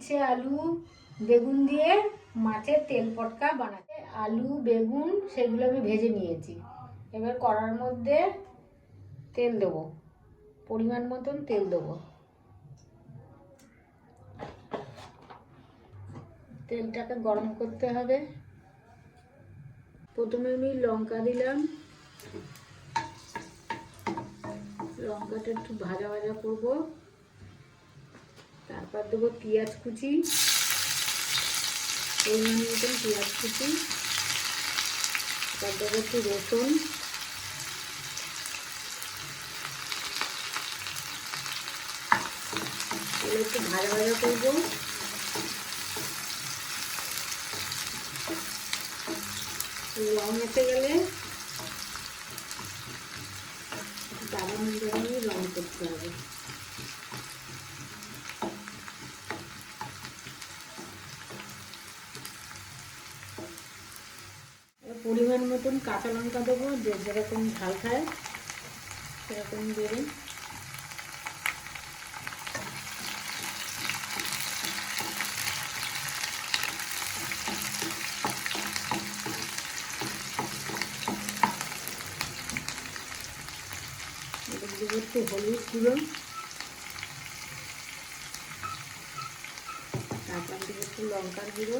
উচ্ছে আলু বেগুন দিয়ে মাছের তেল পটকা বানাতে। আলু বেগুন সেগুলো আমি ভেজে নিয়েছি। এবার কড়ার মধ্যে তেল দেবো, পরিমাণ মতন তেল দেবো। তেলটাকে গরম করতে হবে। প্রথমে আমি লঙ্কা দিলাম, লঙ্কাটা একটু ভাজা ভাজা করবো। তারপর দেবো পেঁয়াজ কুচি, পরিমাণ মতন পেঁয়াজ কুচি। তারপর দেবো একটু রসুন, একটু ভাজা ভাজা করবো। রং এসে গেলে দারুণ রং করতে হবে। পরিমাণ মতন কাঁচা লঙ্কা দেবো, যে যেরকম ঝাল খায় সেরকম দেবে। দেবো একটু হলুদ গুঁড়ো, তারপর দেবো একটু লঙ্কার গুঁড়ো,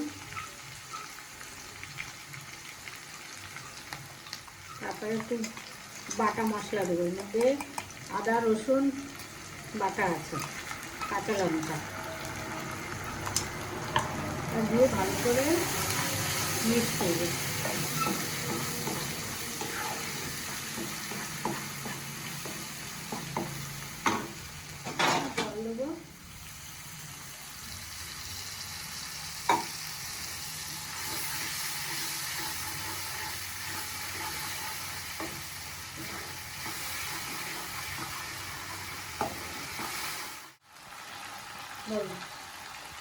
তারপরে একটু বাটা মশলা দেবো। এর মধ্যে আদা রসুন বাটা আছে, কাঁচা লঙ্কা দিয়ে ভালো করে মিক্স করবো। জল দেবো।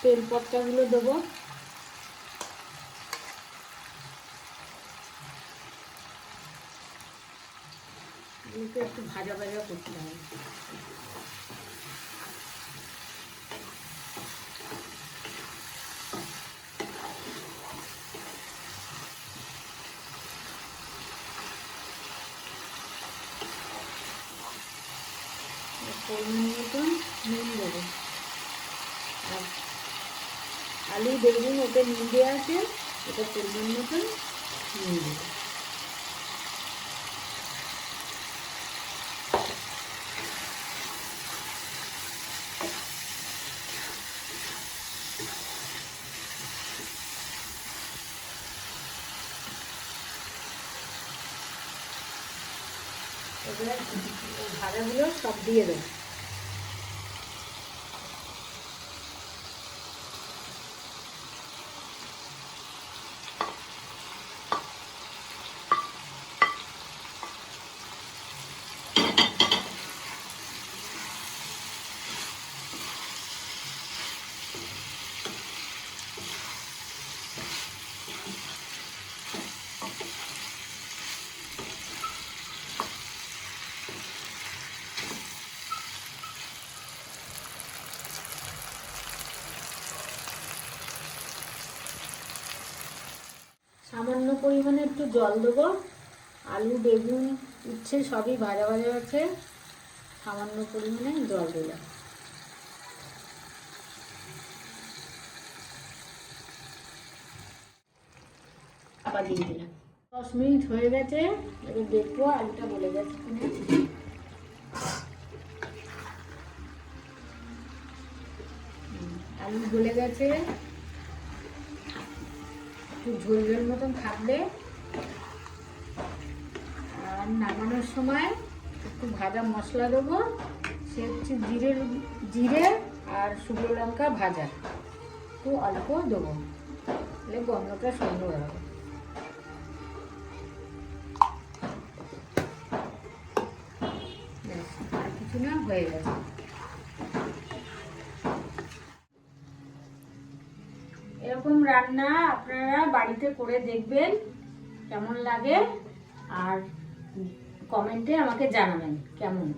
তেল পটকাগুলো দেবো। এগুলোকে একটু ভাজা ভাজা করতে হবে। পরিমাণ মতন নুন দেবো। আর আলু বেগুন ওতে নুন দেওয়া আছে, এটা পরিমাণ মতন নুন দেবো। এবার ভাজাগুলো সব দিয়ে দেবো। সামান্য পরিমাণে একটু জল দেবো। আলু বেগুন উচ্ছে সবই ভাজা ভাজা আছে, সামান্য পরিমাণে জল দিলাম। আবার দিয়ে দিলাম। 10 মিনিট হয়ে গেছে। এবার দেখবো আলুটা গলে গেছে কিনা। আলু গলে গেছে, একটু ঝোল ঝোল মতন থাকবে। আর নামানোর সময় একটু ভাজা মশলা দেবো। সে হচ্ছে জিরে আর শুকনো লঙ্কা ভাজা, একটু অল্প দেবো, তাহলে গন্ধটা সুন্দর হবে। আর কিছু না, হয়ে গেছে। এরকম রান্না আপনারা বাড়িতে করে দেখবেন কেমন লাগে, আর কমেন্টে আমাকে জানাবেন কেমন।